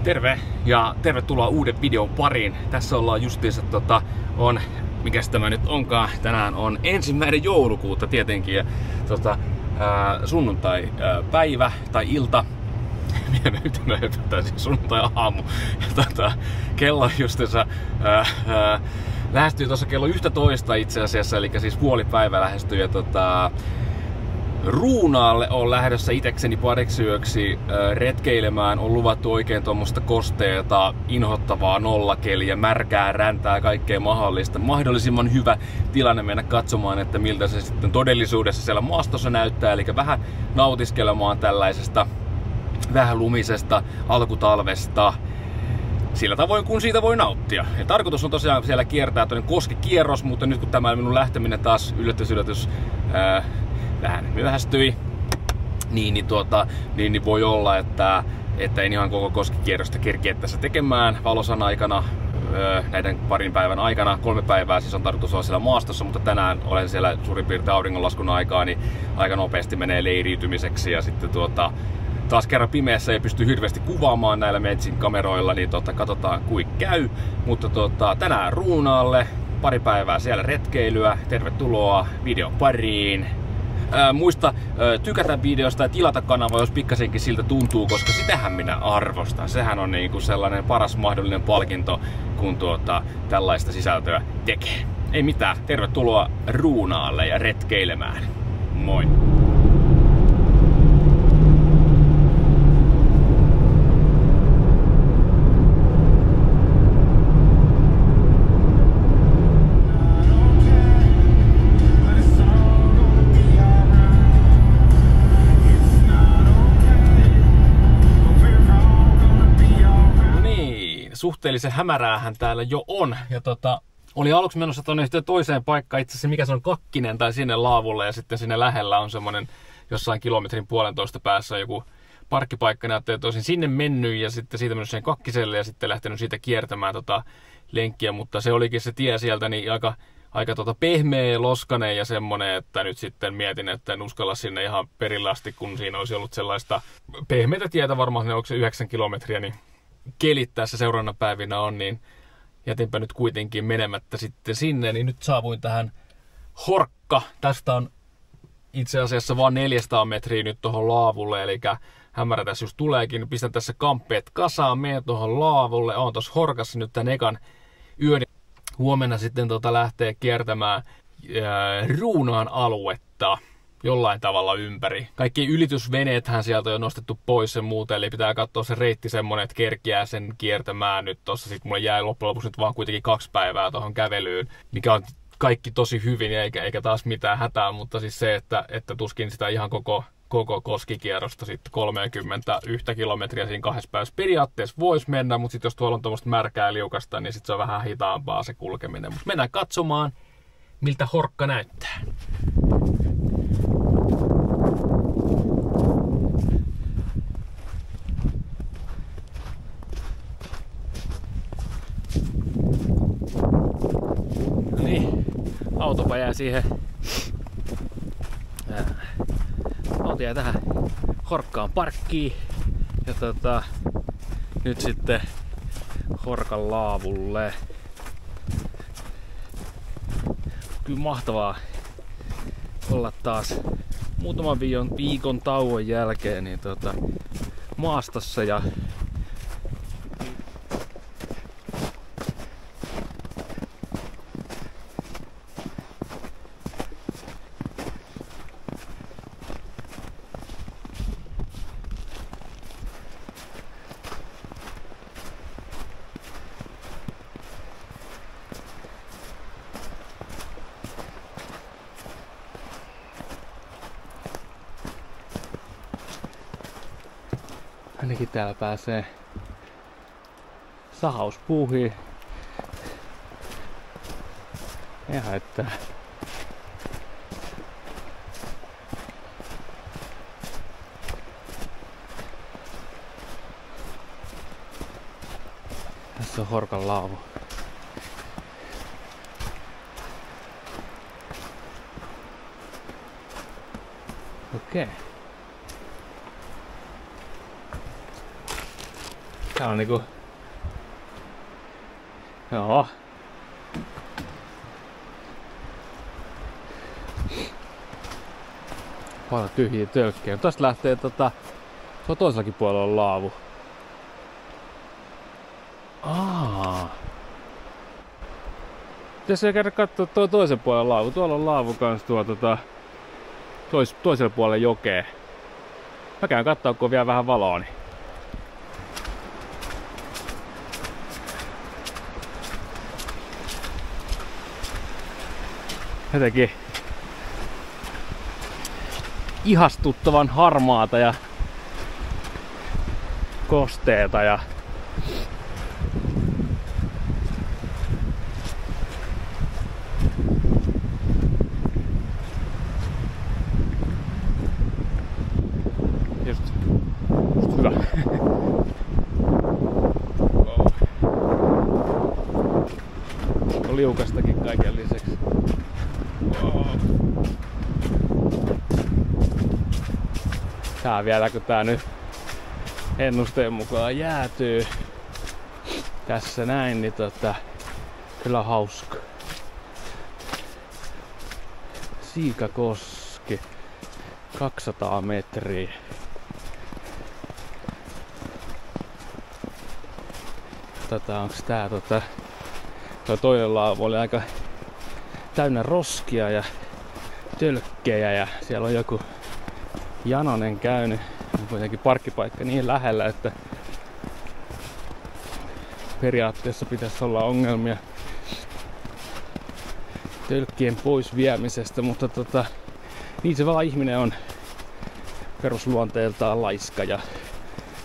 Terve ja tervetuloa uuden videon pariin. Tässä ollaan justiinsa mikäs tämä nyt onkaan. Tänään on 1. joulukuuta tietenkin ja sunnuntai päivä tai ilta. Mitä mä siis sunnuntai aamu. Kello on justiinsa lähestyy tuossa kello 11 itse asiassa, eli siis puolipäivä lähestyy ja Ruunaalle on lähdössä itekseni pariksi yöksi retkeilemään. On luvattu oikein tuommoista kosteeta, inhottavaa nollakeliä, märkää räntää, kaikkea mahdollista. Mahdollisimman hyvä tilanne mennä katsomaan, että miltä se sitten todellisuudessa siellä maastossa näyttää. Eli vähän nautiskelemaan tällaisesta vähän lumisesta alkutalvesta sillä tavoin, kun siitä voi nauttia. Ja tarkoitus on tosiaan siellä kiertää toinen koskikierros, mutta nyt kun tämä minun lähteminen taas yllätys vähän myöhästyi, niin voi olla, että en ihan koko koskikierrosta kerkeä tässä tekemään valosan aikana, näiden parin päivän aikana. 3 päivää siis on tarkoitus olla siellä maastossa, mutta tänään olen siellä suurin piirtein auringonlaskun aikaa, niin aika nopeasti menee leiriytymiseksi ja sitten taas kerran pimeässä ei pysty hirveästi kuvaamaan näillä metsin kameroilla, niin katsotaan kuin käy. Mutta tänään Ruunaalle, pari päivää siellä retkeilyä. Tervetuloa videon pariin. Muista tykätä videosta ja tilata kanava, jos pikkasenkin siltä tuntuu, koska sitähän minä arvostan. Sehän on niinku sellainen paras mahdollinen palkinto, kun tällaista sisältöä tekee. Ei mitään, tervetuloa Ruunaalle ja retkeilemään. Moi! Suhteellisen hämäräähän täällä jo on. Ja oli aluksi menossa tuonne toiseen paikkaan, itse asiassa mikä se on, Kakkinen tai sinne laavulle, ja sitten sinne lähellä on semmonen jossain kilometrin 1,5 päässä joku parkkipaikka, ja olisin sinne mennyt ja sitten siitä mennyt sen Kakkiselle ja sitten lähtenyt siitä kiertämään lenkkiä, mutta se olikin se tie sieltä niin aika pehmeä, loskanen ja semmonen, että nyt sitten mietin, että en uskalla sinne ihan perille asti, kun siinä olisi ollut sellaista pehmeitä tietä, varmaan onko se 9 kilometriä, niin kelit tässä seuraavana päivinä on, niin jätinpä nyt kuitenkin menemättä sitten sinne, niin nyt saavuin tähän Horkka. Tästä on itse asiassa vain 400 metriä nyt tuohon laavulle, eli hämärä tässä just tuleekin. Pistän tässä kamppeet kasaan, menen tuohon laavulle, oon tuossa Horkassa nyt tän ekan yön. Huomenna sitten lähtee kiertämään Ruunaan aluetta jollain tavalla ympäri. Kaikki ylitysveneethän sieltä on jo nostettu pois sen muuta, eli pitää katsoa se reitti semmonen, että kerkiää sen kiertämään nyt tossa. Sitten mulle jäi loppujen lopuksi nyt vaan kuitenkin 2 päivää tuohon kävelyyn, mikä on kaikki tosi hyvin eikä taas mitään hätää, mutta siis se, että tuskin sitä ihan koko koskikierrosta sitten 31 kilometriä siinä 2 päivässä periaatteessa voisi mennä, mutta sitten jos tuolla on tuommoista märkää liukasta, niin sitten se on vähän hitaampaa se kulkeminen. Mutta mennään katsomaan, miltä Horkka näyttää. No niin, autopa jää siihen. Auto jää tähän Horkkaan parkkiin. Ja nyt sitten Horkan laavulle. Kyllä mahtavaa olla taas muutaman viikon tauon jälkeen niin maastossa ja ainakin täällä pääsee sahauspuuhiin. Ei haittaa. Tässä on Horkan laavu. Okei. Tää on niinku... Joo. Paljon tyhjiä tölkkejä. Tästä lähtee se on toisellakin puolella laavu. Pitäisi käydä katsoa tuo toisen puolen laavu. Tuolla on laavu kans toisella puolella jokea. Mä käyn kattoo, kun on vielä vähän valoa. Niin. Jotenkin ihastuttavan harmaata ja kosteeta ja just hyvä. On liukastakin kaiken lisäksi. Tää vielä, kun tää nyt ennusteen mukaan jäätyy tässä näin, niin kyllä hauska. Siikakoski, 200 metriä. Onks tää toi toinen laavu oli aika täynnä roskia ja tölkkejä ja siellä on joku janonen käynyt. On kuitenkin parkkipaikka niin lähellä, että periaatteessa pitäisi olla ongelmia tölkkien pois viemisestä, mutta niin se vaan ihminen on perusluonteeltaan laiska ja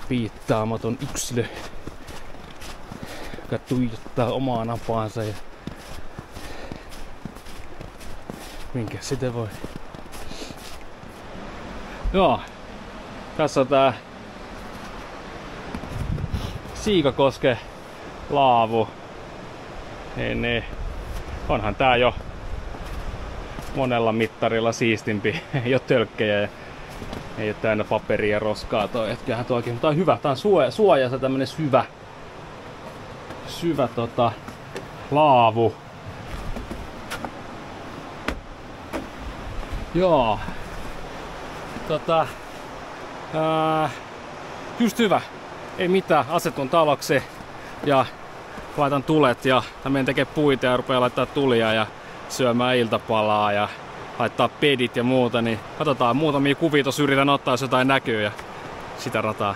piittaamaton yksilö, joka tuijottaa omaa napaansa ja minkä sitä voi. Joo, tässä on tää Siikakosken laavu. Niin. Onhan tää jo monella mittarilla siistimpi. Ei oo tölkkejä ja ei oo täynnä paperia ja roskaa toi. Etköhän tuokin, mutta tää on hyvä. Tää on suojassa tämmönen syvä laavu. Joo. Just hyvä. Ei mitään, asetun taloksi ja laitan tulet ja menen tekee puita ja rupeaa laittaa tulia ja syömään iltapalaa ja laittaa pedit ja muuta, niin katsotaan muutamia kuvia, tossa yritän ottaa, jos jotain näkyy ja sitä rataa.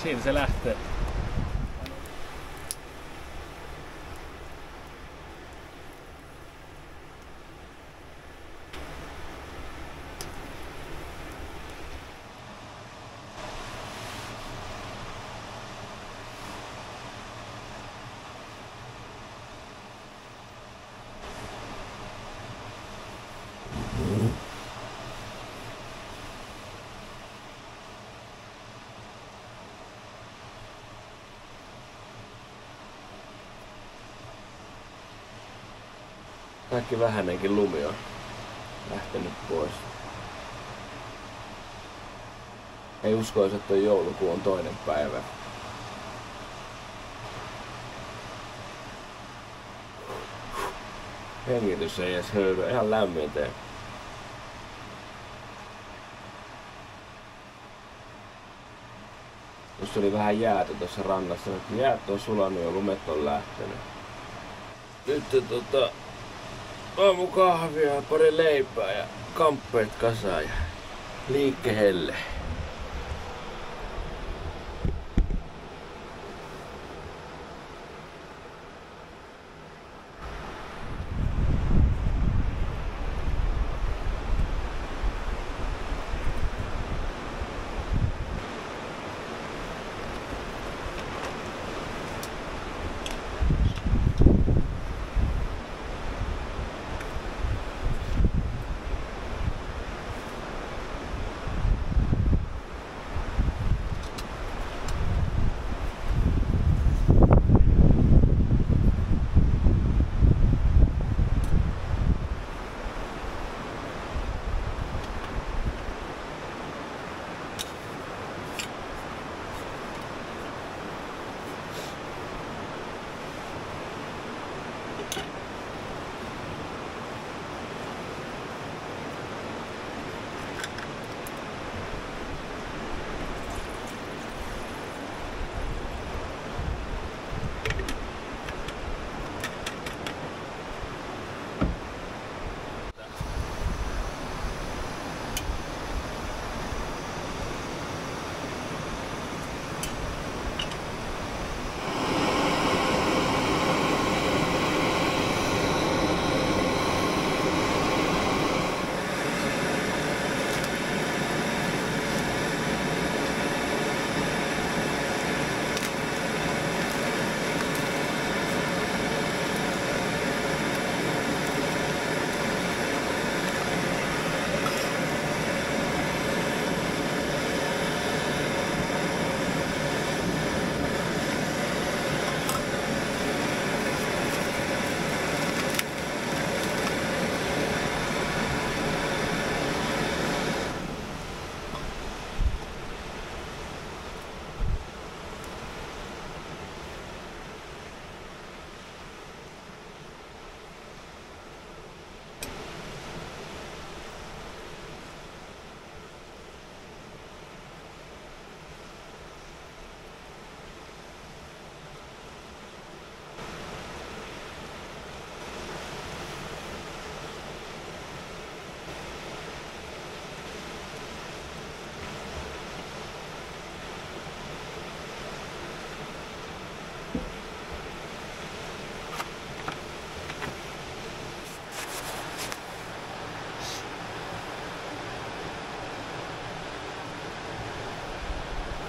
Siinä se lähtee. Kaikki vähänenkin lumi on lähtenyt pois. Ei uskoisi, että joulukuun 2. päivä. Hengitys ei edes höyry, ihan lämmintä. Just oli vähän jäätä tuossa rannassa, nyt jäät on sulanut ja lumet on lähtenyt. Nyt aamukahvia ja pari leipää ja kamppeet kasaan ja liikkehelle.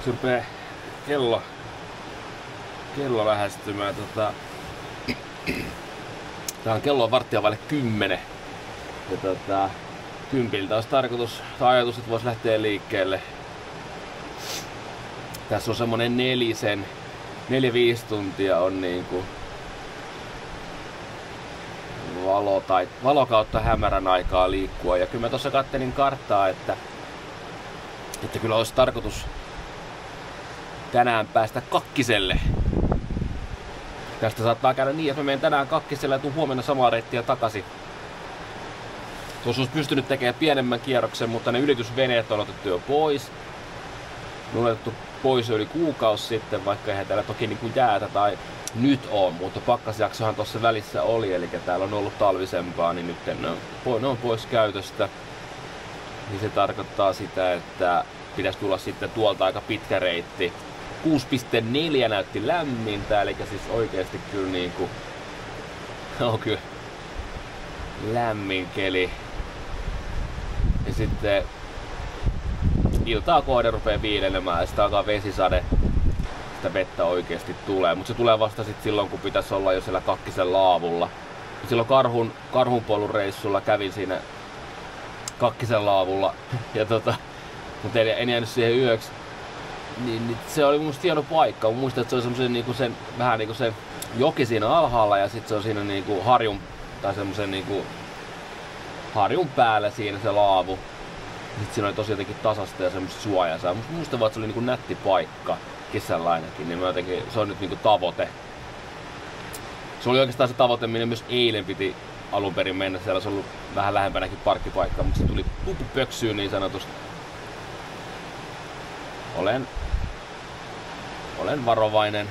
Se rupee kello lähestymään. Tää on kello 9:15. Ja 10 olisi tarkoitus tai ajatus, että voisi lähteä liikkeelle. Tässä on semmonen 4-5 tuntia on niinku valo kautta hämärän aikaa liikkua. Ja kyllä mä tossa kattelin karttaa, että kyllä olisi tarkoitus tänään päästä Kakkiselle. Tästä saattaa käydä niin, että mä menen tänään Kakkiselle ja tuun huomenna samaa reittiä takaisin. Tuossa olisi pystynyt tekemään pienemmän kierroksen, mutta ne ylitysveneet on otettu jo pois. Ne on otettu pois yli kuukausi sitten, vaikka eihän täällä toki niinku jäätä tai nyt on, mutta pakkasjaksohan tuossa välissä oli, eli täällä on ollut talvisempaa, niin nyt ne on pois käytöstä. Niin se tarkoittaa sitä, että pitäisi tulla sitten tuolta aika pitkä reitti. 6,4 näytti lämmintä, eli siis oikeesti kyllä niinku on kyllä lämmin keli. Ja sitten iltaa kohden rupee viilenemään ja sitten alkaa vesisade. Sitä vettä oikeesti tulee, mutta se tulee vasta sit silloin, kun pitäisi olla jo siellä Kakkisen laavulla. Ja silloin karhunpolun reissulla kävin siinä Kakkisen laavulla ja mutta en jäänyt siihen yöksi. Niin se oli mun mielestä hieno paikka. Mä muistan, että se oli semmosen niinku sen, vähän niinku se joki siinä alhaalla ja sitten se on siinä niinku harjun tai semmosen niinku harjun päällä siinä se laavu. Sitten siinä oli tosi jotenkin tasasta ja semmoista suojaisaa. Muistan vaan, että se oli niinku nätti paikka kesällä ainakin, niin jotenkin, se on nyt niinku tavoite. Se oli oikeastaan se tavoite, minne myös eilen piti alun perin mennä. Siellä olisi ollut vähän lähempänäkin parkkipaikkaa, mutta se tuli pupu pöksyyn niin sanotusti. Olen varovainen.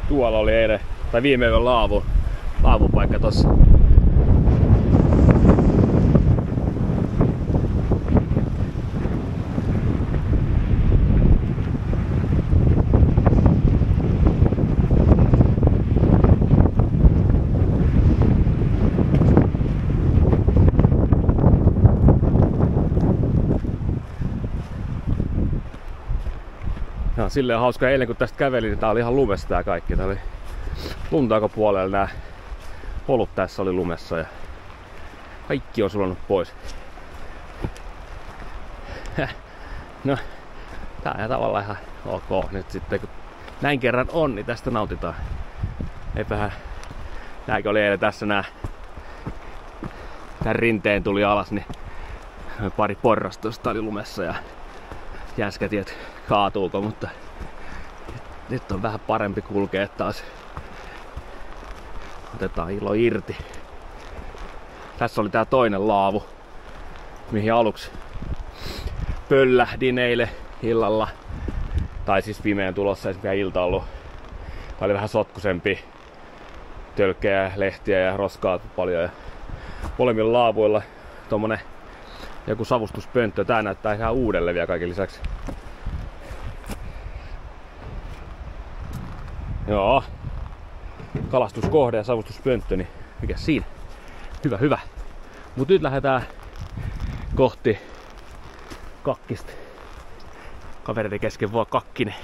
Tuolla oli eilen, tai viime yön laavupaikka tossa. Ja silleen hauska eilen kun tästä kävelin, niin tää oli ihan lumessa tää kaikki. Tää oli lunta aika puolella, nää polut tässä oli lumessa ja kaikki on sulanut pois. No, tää on tavallaan ihan ok. Nyt sitten kun näin kerran on, niin tästä nautitaan. Eipähän nääkin oli eilen tässä nää. Tän rinteen tuli alas, niin pari porrastusta oli lumessa ja jäskätiet kaatuuko, mutta nyt on vähän parempi kulkea taas. Otetaan ilo irti. Tässä oli tää toinen laavu, mihin aluksi pöllähdin eilen illalla. Tai siis pimeän tulossa, ei mikään ilta ollut. Tää oli vähän sotkusempi. Tölkkejä ja lehtiä ja roskaa paljon. Ja molemmilla laavuilla tommonen joku savustuspönttö. Tää näyttää ihan uudelle vielä kaiken lisäksi. Joo. Kalastuskohde ja savustuspönttö, niin mikä siinä? Hyvä, hyvä. Mut nyt lähdetään kohti Kakkista. Kavereiden kesken vaan Kakkinen.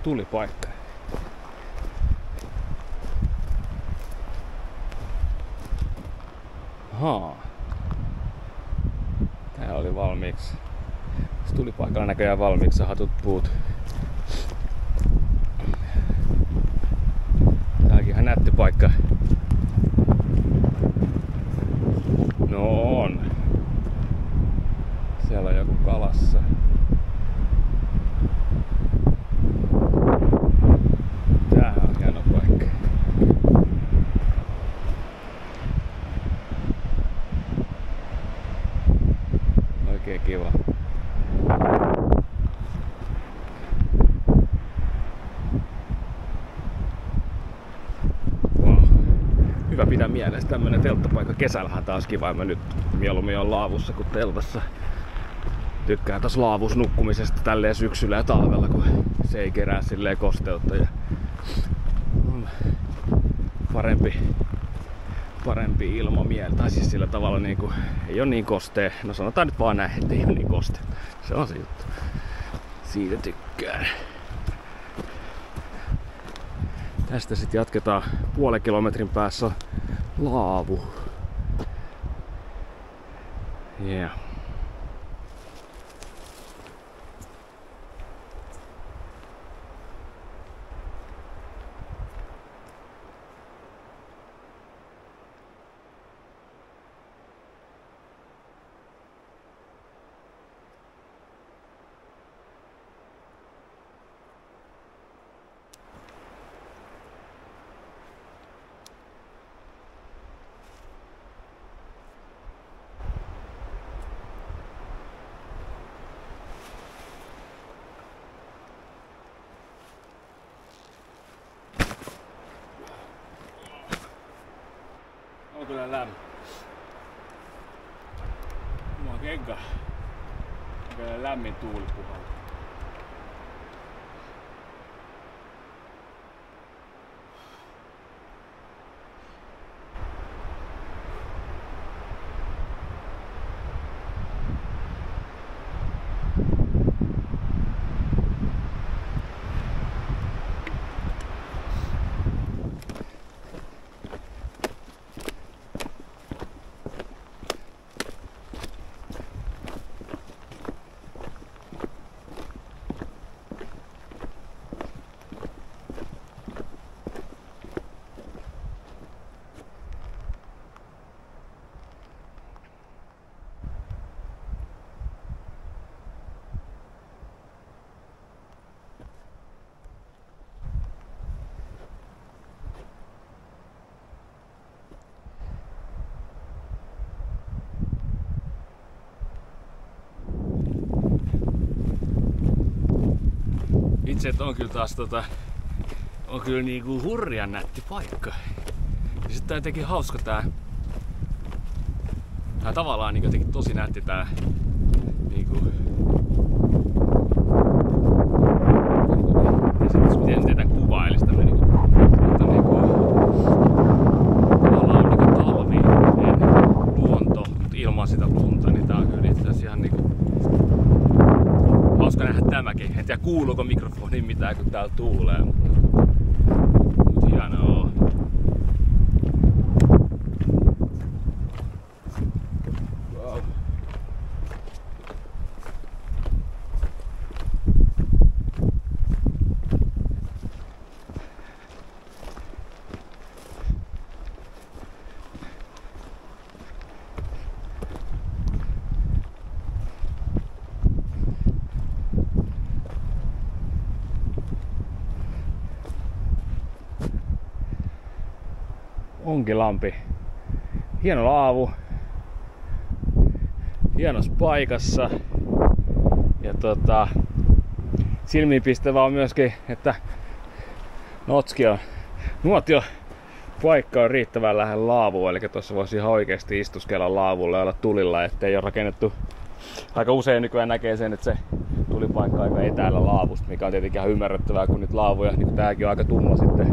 Tulipaikka. Ahaa. Tää oli valmiiksi. Tulipaikalla näköjään valmiiksi sahatut puut. Tääkin ihan nätti paikka. No on. Siellä on joku kalassa. Tää on hieno paikka. Oikein kiva. Hyvä pitää mielessä tämmönen telttapaikka. Kesällähän taas kiva, mä nyt mieluummin on laavussa kuin teltassa. Tykkään taas laavus nukkumisesta tälleen syksyllä ja talvella, kun se ei kerää silleen kosteutta ja on parempi ilmamieli. Tai siis sillä tavalla niinku, ei oo niin kostea. No sanotaan nyt vaan näin, ettei oo niin kostea. Se on se juttu. Siitä tykkään. Tästä sitten jatketaan puolen kilometrin päässä laavu. Yeah. On kyllä lämmin. Mulla on kenkä. On kyllä lämmin tuuli puhaltaa. Itse on kyllä taas on kyllä niinku hurjan nätti paikka. Ja sit tää jotenkin hauska tää tavallaan niinku jotenkin tosi nätti tää niinku miten tän kuvailisi tämmönen niinku tavallaan on niinku talvinen luonto, mutta ilman sitä lunta, niin tää on kyllä itse asiassa ihan niinku hauska nähdä tämäkin. En tiedä kuuluuko mikrofoniin mitään kun täällä tuulee, mutta hienoa. Wow. Onkilampi. Hieno laavu. Hienossa paikassa. Ja silmiinpistävää on myöskin, että nuotio paikka on riittävän lähellä laavua, eli tuossa voisi ihan oikeasti istuskella laavulla ja olla tulilla, ettei ole rakennettu. Aika usein nykyään näkee sen, että se tulipaikka on aika etäällä laavusta, mikä on tietenkin ihan ymmärrettävää, kun nyt laavuja, niin kuin tääkin on aika tumma sitten.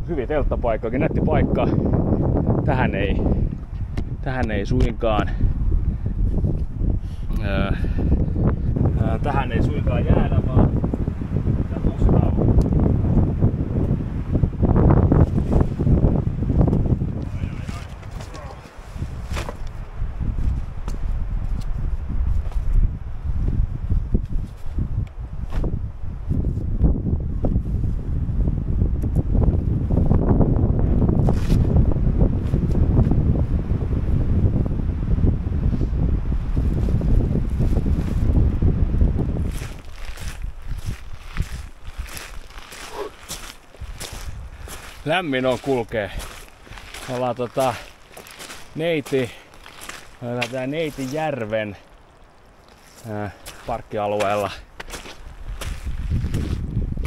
Hyvin telttapaikka, oikein nätti paikka. Tähän ei suinkaan jäädä, vaan lämmin on kulkee. Ollaan tää Neitijärven parkkialueella.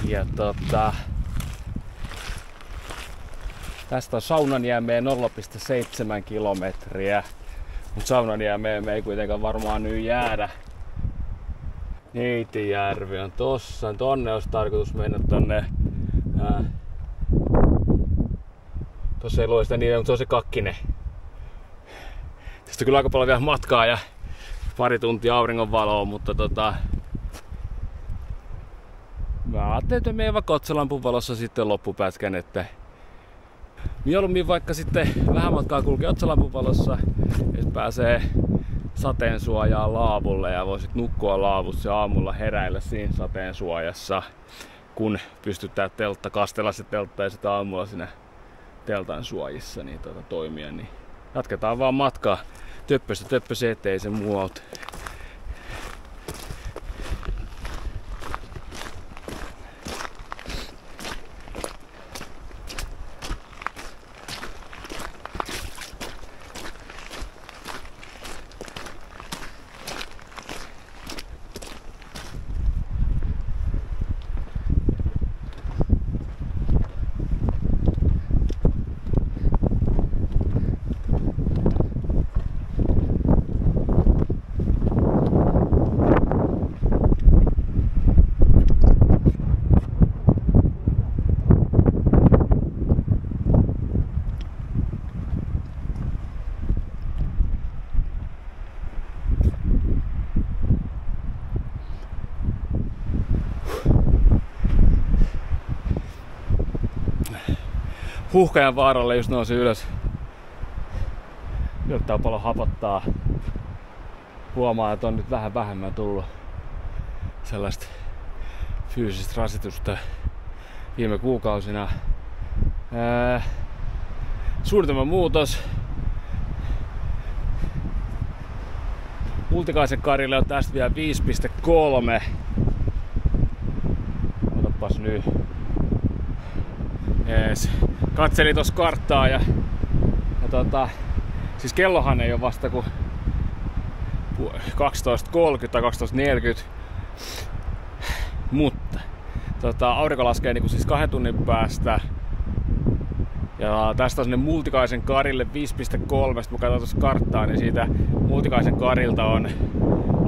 Ja tästä on Saunanjärveen 0,7 kilometriä. Mut Saunanjärveen me ei kuitenkaan varmaan nyt jäädä. Neitijärvi on tossa. Tonne olisi tarkoitus mennä tonne. Tossa ei lue sitä niin, mutta se on se Kakkinen. Tästä on kyllä aika paljon vielä matkaa ja pari tuntia auringonvaloa, mutta mä ajattelin, että menen vaikka otsalampun valossa sitten loppupätkän, että mieluummin vaikka sitten vähän matkaa kulkee otsalampun valossa, jos pääsee sateensuojaan laavulle ja voisit nukkua laavussa ja aamulla heräillä siinä sateensuojassa, kun pystytään kastella se teltta ja sitten aamulla siinä teltan suojissa niin toimia, niin jatketaan vaan matkaa töppöstä ettei se muu auta. Huuhkajan vaaralle just nousi ylös. Yltää paljon hapottaa. Huomaa, että on nyt vähän vähemmän tullut sellaista fyysistä rasitusta viime kuukausina. Suunnitelman muutos. Multikaisen Karille on tästä vielä 5,3. Otapas nyt. Jees. Katselin tuossa karttaa ja siis kellohan ei ole vasta kuin 12.30 tai 12.40, mutta aurinko laskee niin siis 2 tunnin päästä ja tästä on sinne Multikaisen Karille 5,3, kun katsotaan tuossa karttaa, niin siitä Multikaisen Karilta on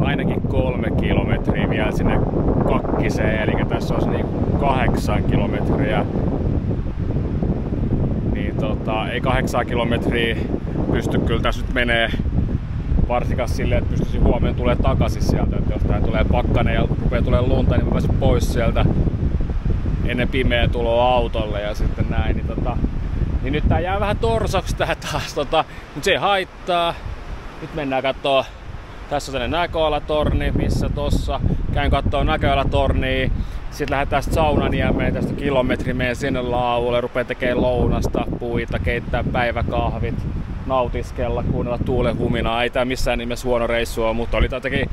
ainakin 3 kilometriä vielä sinne Kakkiseen, eli tässä olisi niin 8 kilometriä. Ei 8 kilometriä pysty kyllä tässä nyt menee, varsinkaan silleen, että pystyisin huomenna tulee takaisin sieltä, että jos tää tulee pakkanen ja rupeaa tulee lunta, niin mä pääsen pois sieltä ennen pimeä tuloa autolle ja sitten näin, niin nyt tää jää vähän torsoksi tää taas, mutta se ei haittaa. Nyt mennään kattoo, tässä on sellainen näköalatorni, missä tossa käyn kattoo näköalatornia. Sitten lähdetään Saunanjärveen, tästä kilometri menee sinne laavulle, rupeaa tekemään lounasta, puita, keittää päiväkahvit, nautiskella, kuunnella tuulen huminaa. Ei tää missään nimessä huono reissu ole, mutta oli jotenkin,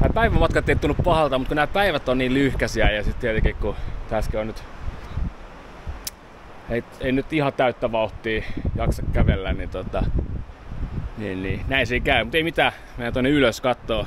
nämä päivämatkat ei tunnu pahalta, mutta kun nämä päivät on niin lyhkäisiä ja sitten tietenkin kun tässäkin on nyt, ei nyt ihan täyttä vauhtia jaksa kävellä, niin näin se ei käy, mutta ei mitään, mennään tuonne ylös kattoo.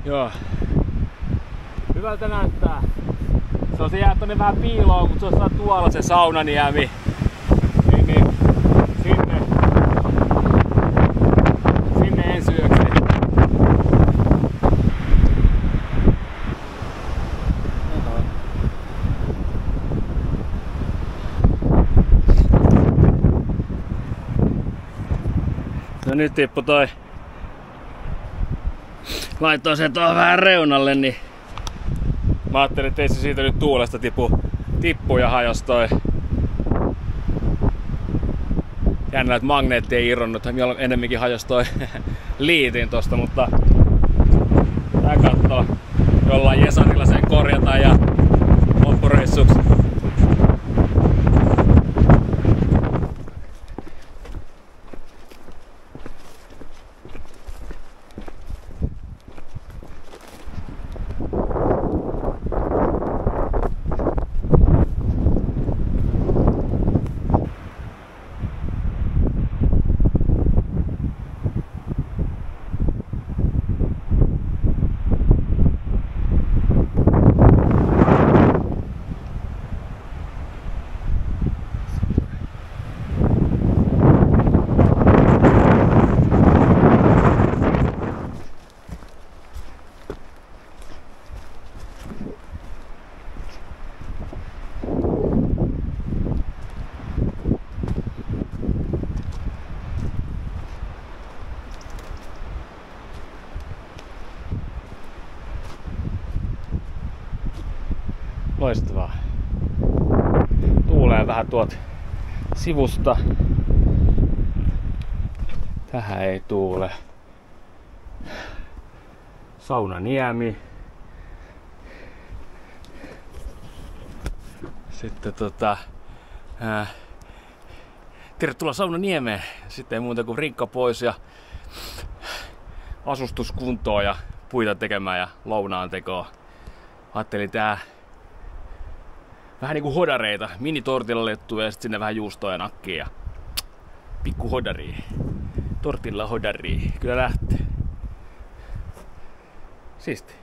Joo. Hyvältä näyttää. Se jää tonne vähän piiloon, mutta se on tuolla se Saunanjärvi. Niin, sinne No nyt tippu toi. Laitoin sen tuohon vähän reunalle, niin mä ajattelin, että ei se siitä nyt tuulesta tippu ja hajos toi. Jännä, että magneetti ei irronnut, ennemminkin hajos toi liitin tosta, mutta tää kattoo. Jollain jesarilla sen korjataan ja loppureissuksi. Loistavaa. Tuulee vähän tuolta sivusta. Tähän ei tuule. Saunaniemi. Sitten tervetuloa Saunaniemeen. Sitten ei muuta kuin rinkka pois ja asustuskuntoon ja puita tekemään ja lounaan tekoon. Ajattelin tää vähän niinku hodareita, mini-tortillalettuja ja sit sinne vähän juustoa ja nakkia ja pikku hodari. Tortilla hodari. Kyllä lähtee. Siisti.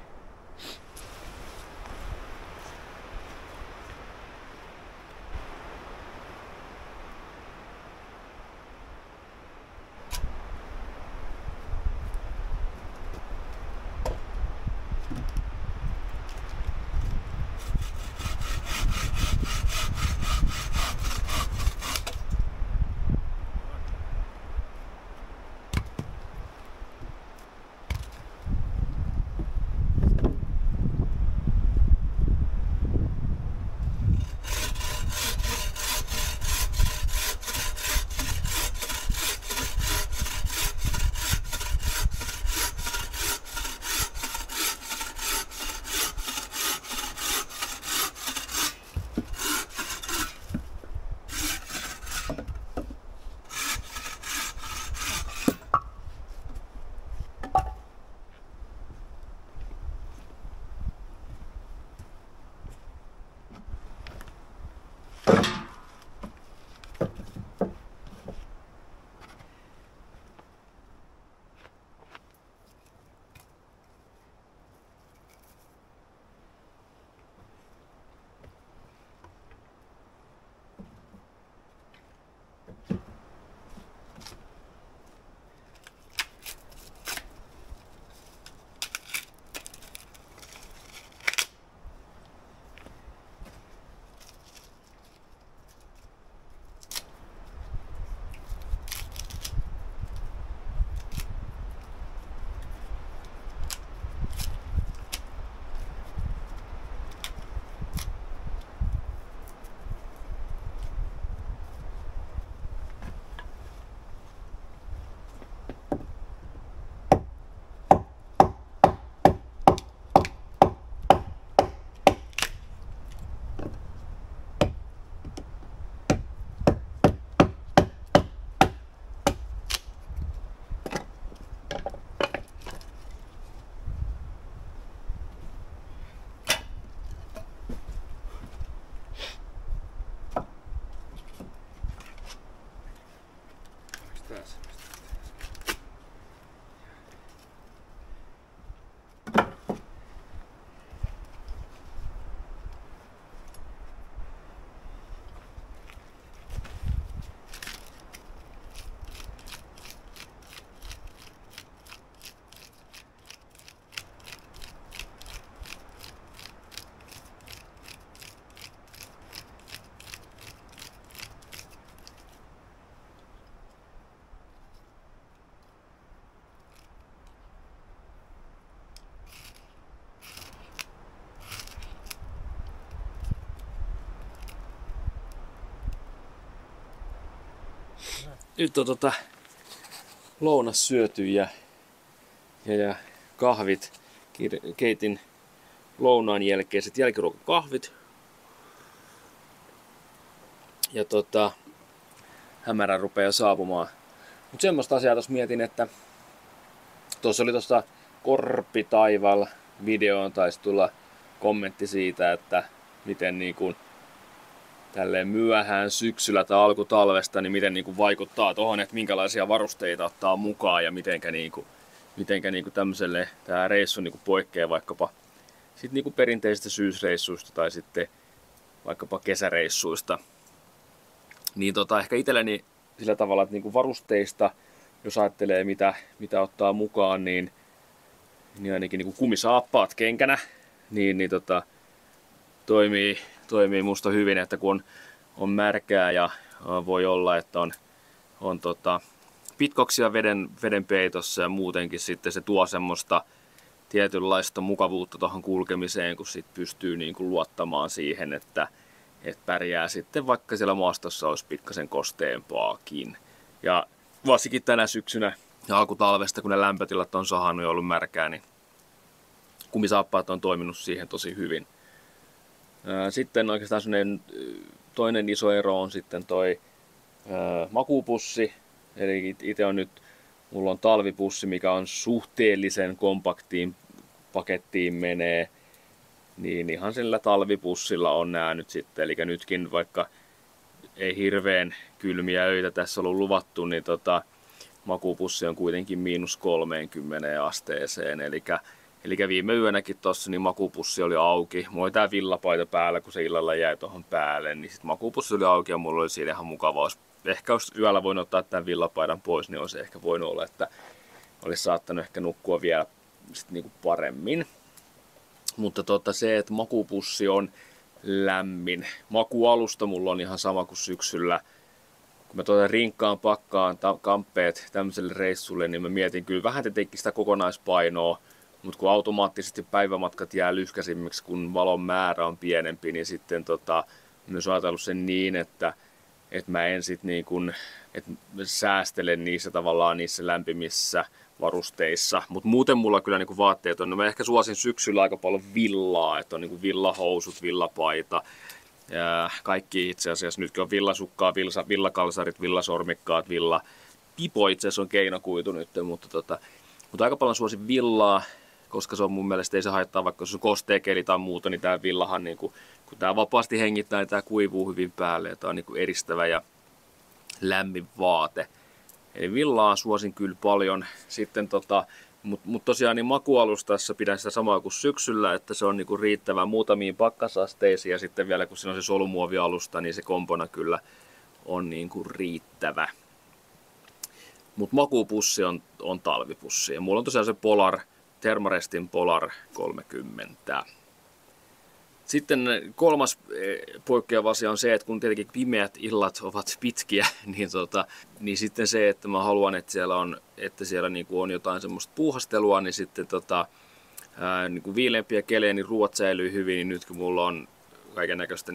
nyt on lounas syöty ja kahvit. Keitin lounaan jälkeiset jälkiruokakahvit. Ja hämärä rupeaa saapumaan. Mut semmoista asiaa tuossa mietin, että tuossa oli Korpitaival videoon taisi tulla kommentti siitä, että miten niinku tälleen myöhään syksyllä tai alkutalvesta, niin miten niinku vaikuttaa tuohon, että minkälaisia varusteita ottaa mukaan ja mitenkä tämmöiselle tää reissu niinku poikkeaa vaikkapa sit niinku perinteisistä syysreissuista tai sitten vaikkapa kesäreissuista. Niin ehkä itselleni sillä tavalla, että niinku varusteista, jos ajattelee mitä ottaa mukaan, niin ainakin niinku kumisaappaat kenkänä, niin toimii musta hyvin, että kun on märkää ja voi olla, että on pitkoksia veden peitossa ja muutenkin sitten se tuo semmoista tietynlaista mukavuutta tuohon kulkemiseen, kun sit pystyy niinku luottamaan siihen, että pärjää sitten vaikka siellä maastossa olisi pikkasen kosteempaakin. Ja varsinkin tänä syksynä ja alkutalvesta, kun ne lämpötilat on sahannut ja ollut märkää, niin kumisaappaat on toiminut siihen tosi hyvin. Sitten oikeastaan toinen iso ero on sitten toi makuupussi. Eli itse on nyt, mulla on talvipussi, mikä on suhteellisen kompaktiin pakettiin menee. Niin ihan sillä talvipussilla on nää nyt sitten. Eli nytkin vaikka ei hirveän kylmiä öitä tässä ollut luvattu, niin makuupussi on kuitenkin -30 asteeseen. Eli viime yönäkin tossa niin makuupussi oli auki. Mulla oli tää villapaita päällä, kun se illalla jäi tuohon päälle, niin sit makuupussi oli auki ja mulla oli siinä ihan mukavaa. Ehkä jos yöllä voinut ottaa tämän villapaidan pois, niin olisi ehkä voinut olla, että olisi saattanut ehkä nukkua vielä sit niinku paremmin. Mutta se, että makuupussi on lämmin. Makualusta mulla on ihan sama kuin syksyllä. Kun mä rinkkaan pakkaan kamppeet tämmöiselle reissulle, niin mä mietin kyllä vähän tietenkin sitä kokonaispainoa. Mutta kun automaattisesti päivämatkat jää lyhkäisimmiksi, kun valon määrä on pienempi, niin sitten myös ajatellut sen niin, että mä en sit niin kun, että säästelen niissä tavallaan niissä lämpimissä varusteissa. Mutta muuten mulla kyllä niin vaatteet on. No mä ehkä suosin syksyllä aika paljon villaa, että on niin villahousut, villapaita. Ja kaikki itse asiassa nytkin on villasukkaa, villakalsarit, villasormikkaat, villapipo itse asiassa on keinokuitu nyt, mutta aika paljon suosin villaa, koska se on mun mielestä ei se haittaa, vaikka jos on kosteekeli tai muuta, niin tää villahan, niin kun tää vapaasti hengittää, niin tää kuivuu hyvin päälle ja tää on niin eristävä ja lämmin vaate. Eli villaa suosin kyllä paljon. Sitten mutta tosiaan niin makualustassa pidän sitä samaa kuin syksyllä, että se on niin riittävä muutamiin pakkasasteisiin ja sitten vielä kun siinä on se solumuovialusta, niin se kompona kyllä on niin riittävä. Mutta makuupussi on talvipussi. Ja mulla on tosiaan se Thermarestin Polar 30. Sitten kolmas poikkeava asia on se, että kun tietenkin pimeät illat ovat pitkiä, niin sitten se, että mä haluan, että siellä niinku on jotain semmoista puuhastelua, niin sitten niinku viileämpiä kelejä, niin ruoat säilyy hyvin, niin nyt kun mulla on kaikennäköistä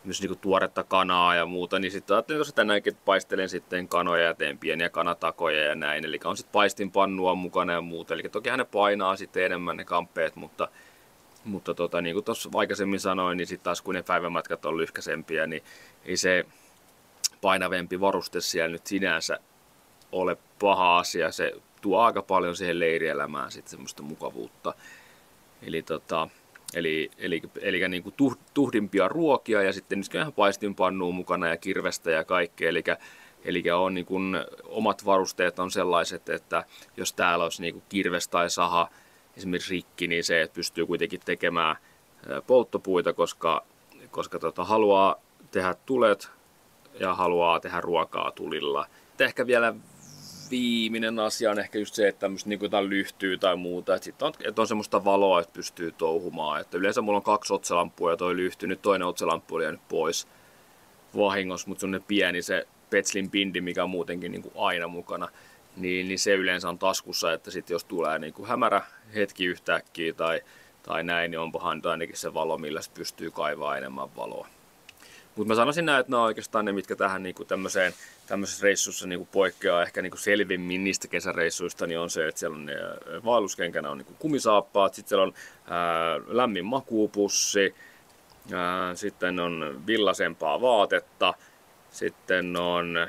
myös niinku tuoretta kanaa ja muuta, niin sitten ajattelin tuossa tänäänkin, että paistelen sitten kanoja ja teen pieniä kanatakoja ja näin. Eli on sitten paistinpannua mukana ja muuta. Eli tokihan ne painaa sitten enemmän ne kamppeet, mutta niin kuin tuossa aikaisemmin sanoin, niin sitten taas kun ne päivämatkat on lyhkäisempiä, niin ei se painavempi varuste siellä nyt sinänsä ole paha asia. Se tuo aika paljon siihen leirielämään sitten semmoista mukavuutta. Eli niin kuin tuhdimpia ruokia ja sitten nyt ihan paistinpannua mukana ja kirvestä ja kaikkea. Eli on niin kuin, omat varusteet on sellaiset, että jos täällä olisi niin kuin kirves tai saha esimerkiksi rikki, niin se pystyy kuitenkin tekemään polttopuita, koska haluaa tehdä tulet ja haluaa tehdä ruokaa tulilla. Ehkä vielä viimeinen asia on ehkä just se, että tämmöistä niin jotain lyhtyy tai muuta, että on semmoista valoa, että pystyy touhumaan. Että yleensä mulla on 2 otsalampua ja toi lyhtyy, nyt toinen otsalamppu oli jäänyt pois vahingossa, mutta semmoinen pieni se Petslin pindi, mikä on muutenkin niin kuin aina mukana, niin se yleensä on taskussa, että sitten jos tulee niin kuin hämärä hetki yhtäkkiä tai näin, niin onpahan ainakin se valo, millä pystyy kaivaa enemmän valoa. Mutta mä sanoisin näin, että nämä on oikeastaan ne, mitkä tähän niinku tämmöisessä reissussa niinku poikkeaa ehkä niinku selvimmin niistä kesäreissuista, niin on se, että siellä on vaelluskenkänä on niinku kumisaappaat, sitten siellä on lämmin makuupussi, sitten on villasempaa vaatetta, sitten on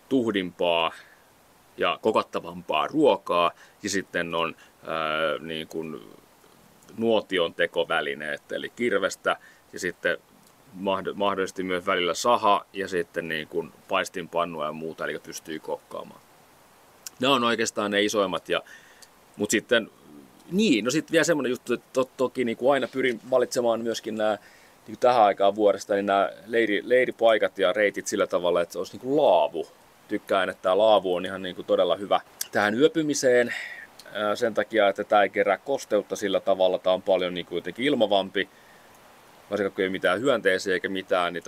tuhdimpaa ja kokottavampaa ruokaa ja sitten on niin kuin nuotion tekovälineet, eli kirvestä ja sitten mahdollisesti myös välillä saha ja sitten niin kuin paistinpannua ja muuta, eli pystyy kokkaamaan. Ne on oikeastaan ne isoimmat, mutta sitten niin, no sitten vielä semmoinen juttu, että toki niin kuin aina pyrin valitsemaan myöskin nämä niin tähän aikaan vuodesta niin nämä leiripaikat ja reitit sillä tavalla, että se olisi niin kuin laavu. Tykkään, että tämä laavu on ihan niin kuin todella hyvä tähän yöpymiseen sen takia, että tämä ei kerää kosteutta sillä tavalla. Tämä on paljon niin kuin jotenkin ilmavampi, varsinkin kun ei mitään hyönteisiä eikä mitään, niin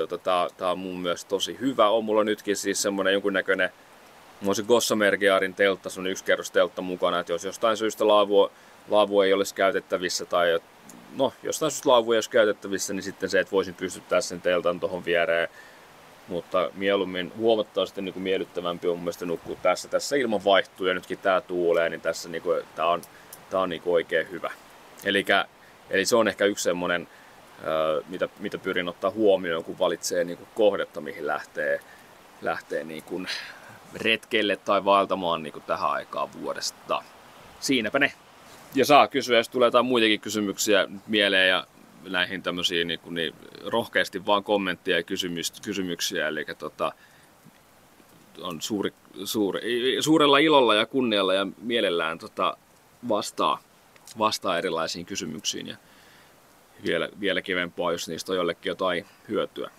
tämä on mun mielestä tosi hyvä. On mulla nytkin siis semmoinen jonkunnäköinen, mulla on se Gossamergiarin teltta, se on yksikerrosteltta mukana, että jos jostain syystä laavu ei olisi käytettävissä tai no, jostain syystä laavu ei olisi käytettävissä, niin sitten se, että voisin pystyttää sen teltan tuohon viereen. Mutta mieluummin huomattavasti niin kuin miellyttävämpi on mun mielestä nukkua tässä. Tässä ilman vaihtuu ja nytkin tää tuulee, niin tässä niin kuin, tää on niin kuin oikein hyvä. Eli se on ehkä yksi semmoinen, mitä pyrin ottaa huomioon, kun valitsee niin kuin kohdetta, mihin lähtee niin kuin retkelle tai vaeltamaan niin kuin tähän aikaan vuodesta. Siinäpä ne. Ja saa kysyä, jos tulee jotain muitakin kysymyksiä mieleen ja näihin tämmöisiin niin rohkeasti vaan kommentteja ja kysymyksiä. Eli on suurella ilolla ja kunnialla ja mielellään vastaa erilaisiin kysymyksiin. Ja vielä kivempaa, jos niistä on jollekin jotain hyötyä.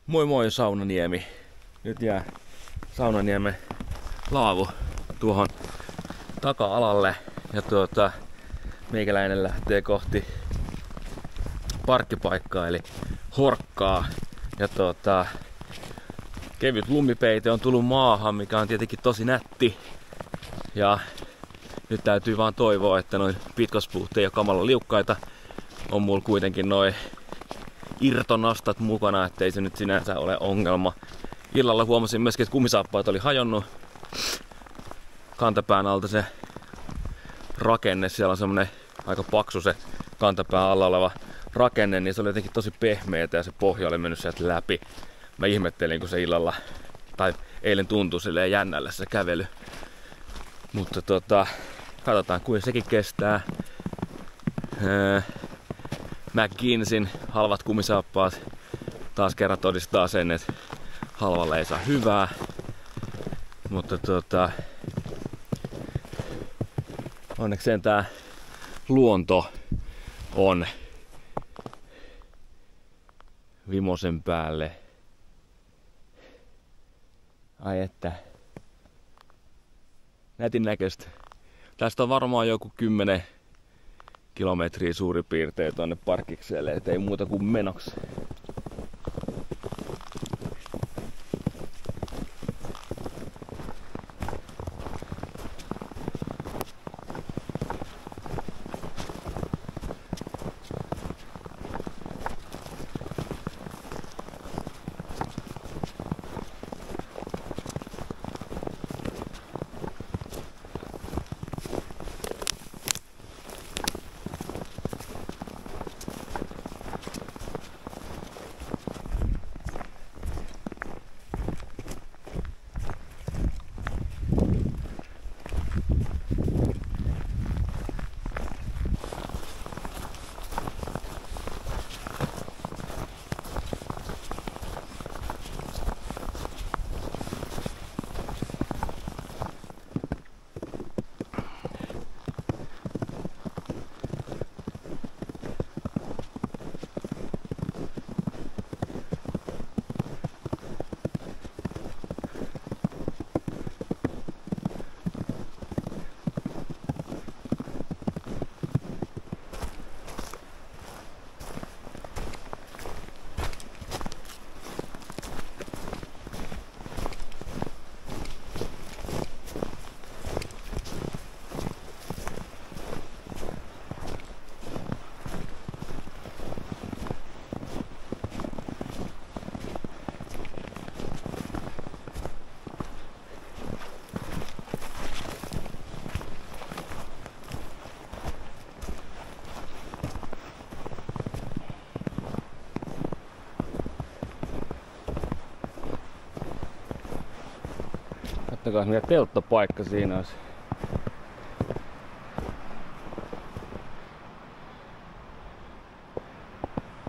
Moi moi Saunaniemi. Nyt jää Saunaniemen laavu tuohon taka-alalle ja meikäläinen lähtee kohti parkkipaikkaa eli Horkkaa. Ja kevyt lumipeite on tullut maahan, mikä on tietenkin tosi nätti. Ja nyt täytyy vaan toivoa, että noin pitkospuut ei ole kamala liukkaita. On mulla kuitenkin noin irtonastat mukana, ettei se nyt sinänsä ole ongelma. Illalla huomasin myöskin, että kumisaappaat oli hajonnut kantapään alta se rakenne. Siellä on semmonen aika paksu se kantapään alla oleva rakenne, niin se oli jotenkin tosi pehmeätä ja se pohja oli mennyt sieltä läpi. Mä ihmettelin, kun se illalla tai eilen tuntui silleen jännälle se kävely. Mutta katsotaan kuinka sekin kestää. McKinseyn halvat kumisaappaat taas kerran todistaa sen, että halvalla ei saa hyvää. Mutta onneksi tää luonto on Vimosen päälle. Ai että. Nätin näköistä. Tästä on varmaan joku 10 kilometriä suurin piirtein tonne parkikselle, et ei muuta kuin menoksi. Katsokaa mikä telttapaikka siinä olisi.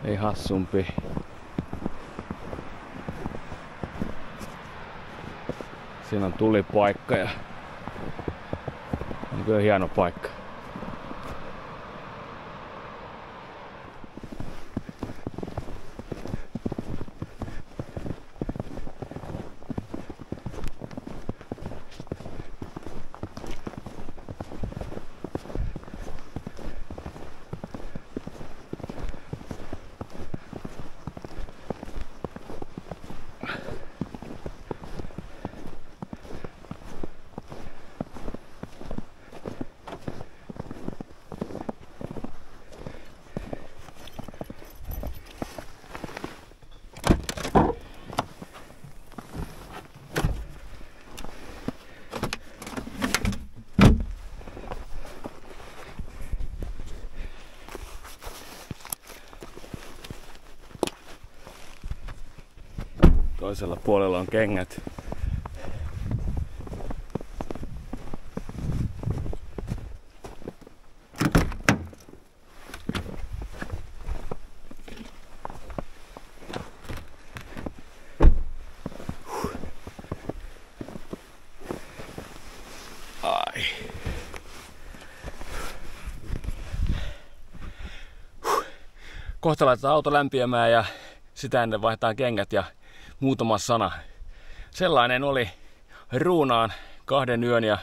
Ei hassumpi. Siinä on tulipaikka ja on kyllä hieno paikka. Toisella puolella on kengät. Ai. Kohta laitetaan auto lämpiämään ja sitä ennen vaihdetaan kengät ja muutama sana. Sellainen oli Ruunaan 2 yön ja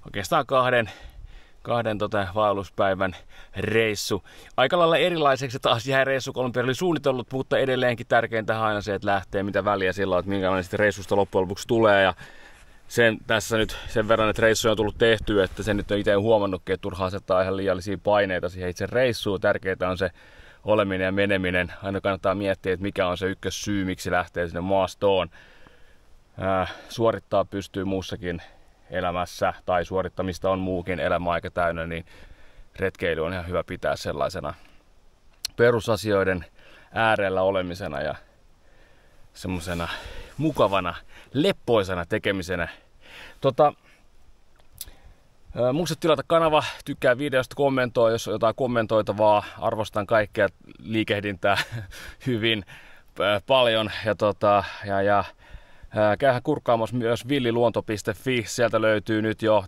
oikeastaan kahden vaelluspäivän reissu. Aika lailla erilaiseksi taas jäi reissu, kun oli suunnitellut, mutta edelleenkin tärkeintä on aina se, että lähtee, mitä väliä sillä on, että minkälainen sitten reissusta loppujen lopuksi tulee. Ja tässä nyt sen verran, että reissuja on tullut tehtyä, että sen nyt on itse huomannutkin, että turhaa asettaa ihan liiallisia paineita siihen itse reissuun. Tärkeintä on se oleminen ja meneminen. Aina kannattaa miettiä, että mikä on se ykkössyy, miksi lähtee sinne maastoon. Suorittaa pystyy muussakin elämässä, tai suorittamista on muukin elämä aika täynnä, niin retkeily on ihan hyvä pitää sellaisena perusasioiden äärellä olemisena ja semmosena mukavana, leppoisena tekemisenä. Muista tilata kanava, tykkää videosta, kommentoi, jos on jotain kommentoitavaa, arvostan kaikkea liikehdintää hyvin paljon ja käyhän kurkkaamassa myös villiluonto.fi, sieltä löytyy nyt jo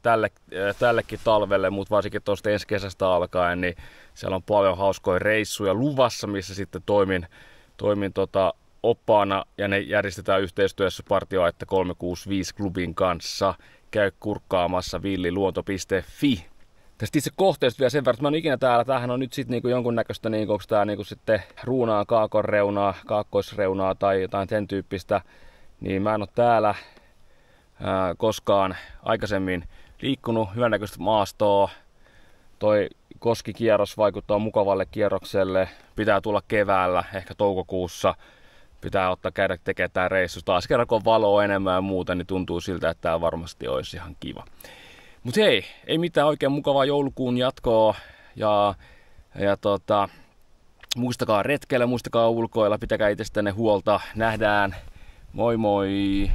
tällekin talvelle, mutta varsinkin tuosta ensi kesästä alkaen, niin siellä on paljon hauskoja reissuja luvassa, missä sitten toimin toimin oppaana ja ne järjestetään yhteistyössä Partioaitta 365 klubin kanssa. Käy kurkkaamassa villiluonto.fi. Tästä itse kohteesta vielä sen verran, että mä oon ikinä täällä. Tämähän on nyt sitten niinku jonkunnäköistä, niinku, onko tää niinku sitten ruunaa, kaakonreunaa, kaakkoisreunaa tai jotain sen tyyppistä. Niin mä en oo täällä koskaan aikaisemmin liikkunut, hyvännäköistä maastoa. Toi koskikierros vaikuttaa mukavalle kierrokselle. Pitää tulla keväällä, ehkä toukokuussa. Pitää käydä tekemään tää reissu. Taas kerran kun on valoa enemmän ja muuta, niin tuntuu siltä, että tää varmasti olisi ihan kiva. Mut hei, ei mitään, oikein mukavaa joulukuun jatkoa. Ja muistakaa retkeillä, muistakaa ulkoilla, pitäkää itsestänne huolta. Nähdään. Moi moi!